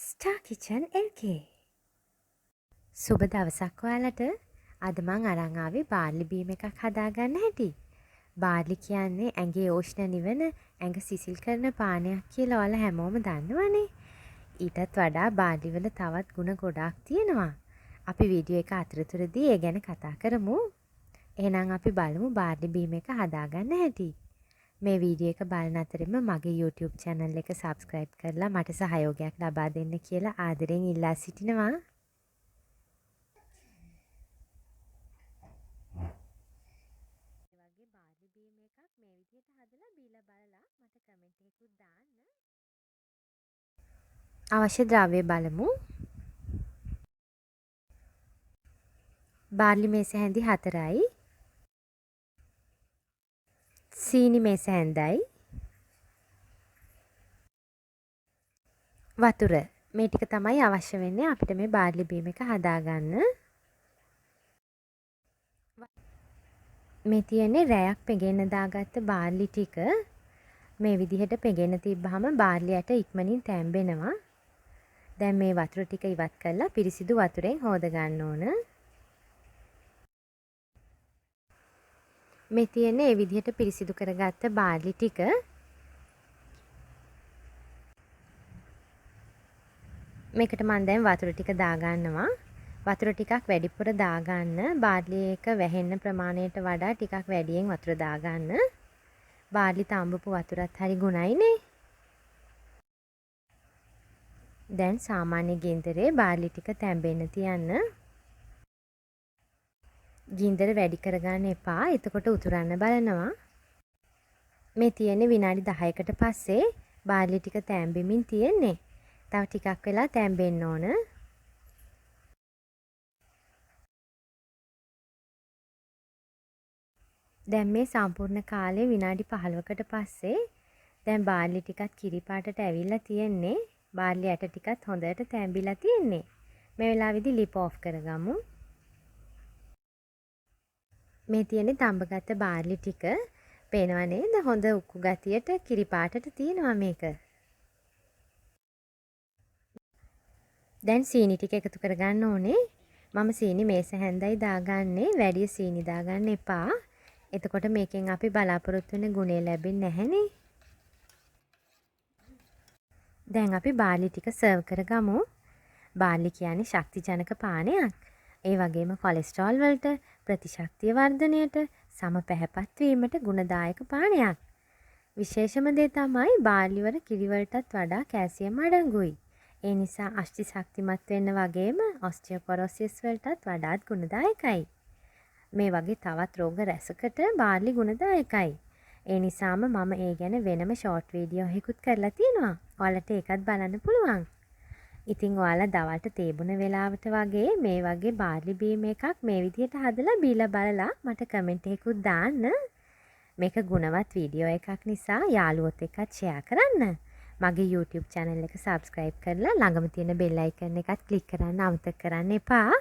Star kitchen LK. සුබ දවසක් ඔයාලට. අද මං අරන් ආවේ බාර්ලි බීම එකක් හදාගන්න හැටි. බාර්ලි කියන්නේ ඇඟේ ඕෂ්ණ නිවන ඇඟ සිසිල් කරන පානයක් කියලා ඔයාලා හැමෝම දන්නවනේ. ඊටත් වඩා බාර්ලි වල තවත් ගුණ ගොඩාක් තියෙනවා. අපි වීඩියෝ එක අතරතුරදී ඒ ගැන කතා කරමු. එහෙනම් අපි බලමු බාර්ලි බීම එක හදාගන්න හැටි. මේ වීඩියෝ එක බලන අතරෙම මගේ YouTube channel එක subscribe කරලා මට සහයෝගයක් ලබා දෙන්න කියලා ආදරෙන් ඉල්ලා සිටිනවා. වගේ බාර්ලි බීම එකක් මේ විදිහට හදලා බීලා බලලා මට කමෙන්ට් එකකුත් දාන්න. අවශ්‍ය ද්‍රව්‍ය බලමු. බාර්ලි මේස හැඳි 4යි. සීනි මේස හැඳයි. වතුර. මේ ටික තමයි අවශ්‍ය වෙන්නේ අපිට මේ බාර්ලි බීම එක හදාගන්න. මේ තියෙන්නේ රැයක් පෙගෙන්න දාගත්ත බාර්ලි ටික. මේ විදිහට පෙගෙන්න තිබ්බහම බාර්ලියට ඉක්මනින් තැම්බෙනවා. දැන් මේ වතුර ටික ඉවත් කරලා පිරිසිදු වතුරෙන් හොද ගන්න ඕන. මේ තියෙන්නේ මේ විදිහට පිරිසිදු කරගත්ත බාර්ලි ටික. මේකට මම දැන් වතුර ටික දාගන්නවා. වතුර ටිකක් වැඩිපුර දාගන්න. බාර්ලි එක වැහෙන්න ප්‍රමාණයට වඩා ටිකක් වැඩියෙන් වතුර දාගන්න. බාර්ලි තඹපු වතුරත් හරි ගුණයිනේ. දැන් සාමාන්‍ය ගින්දරේ බාර්ලි ටික තැම්බෙන්න තියන්න. ගින්දර වැඩි කරගන්න එපා. එතකොට උතුරන්න බලනවා. මේ තියෙන්නේ විනාඩි 10කට පස්සේ බාර්ලි ටික තැම්බෙමින් තියෙන්නේ. තව ටිකක් වෙලා තැම්බෙන්න ඕන. දැන් මේ සම්පූර්ණ කාලේ විනාඩි 15කට පස්සේ දැන් බාර්ලි ටිකත් කිරි පාටට ඇවිල්ලා තියෙන්නේ. බාර්ලි ඇට ටිකත් හොඳට තැම්බිලා තියෙන්නේ. මේ වෙලාවේදී ලිප් ඔෆ් කරගමු. මේ තියෙන්නේ තඹගත්ත බාර්ලි ටික. පේනව නේද? හොඳ උක්කු ගතියට කිරි පාටට තියෙනවා මේක. දැන් සීනි ටික එකතු කරගන්න ඕනේ. මම සීනි මේස හැන්දයි දාගන්නේ. වැඩි සීනි දාගන්න එපා. එතකොට මේකෙන් අපි බලාපොරොත්තු වෙන ගුණය ලැබෙන්නේ නැහනේ. දැන් අපි බාර්ලි ටික සර්ව් කරගමු. බාර්ලි කියන්නේ ශක්තිජනක පානයක්. ඒ වගේම කොලෙස්ටරෝල් වලට, ප්‍රතිශක්තිය වර්ධනයට, සම පැහැපත් වීමට ගුණදායක පානයක්. විශේෂම දේ තමයි බාර්ලි වල කිරි වලටත් වඩා කැල්සියම් අඩංගුයි. ඒ නිසා අෂ්ටි ශක්තිමත් වෙන්න වගේම ඔස්ටියෝපොරොසිස් වලටත් වඩාත් ගුණදායකයි. මේ වගේ තවත් රෝග රැසකට බාර්ලි ගුණදායකයි. ඒ නිසාම මම ඒ ගැන වෙනම ෂෝට් වීඩියෝ එකකුත් කරලා තියෙනවා. ඔයාලට ඒකත් බලන්න පුළුවන්. ඉතින් ඔයාලා දවල්ට තේ බොන වෙලාවට වගේ මේ වගේ බාර්ලි බීම එකක් මේ විදිහට හදලා බීලා බලලා මට කමෙන්ට් එකකුත් දාන්න. මේක ගුණවත් වීඩියෝ එකක් නිසා යාළුවොත් එක්කත් ෂෙයා කරන්න. මගේ YouTube channel එක subscribe කරලා ළඟම තියෙන bell icon එකත් click කරන්න අමතක කරන්න එපා.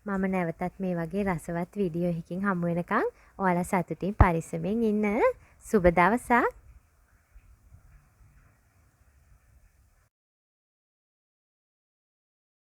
මම නැවතත් මේ වගේ රසවත් වීඩියෝ එකකින් හමු වෙනකන් ඔයාලා සතුටින් පරිස්සමෙන් ඉන්න. සුබ දවසක්.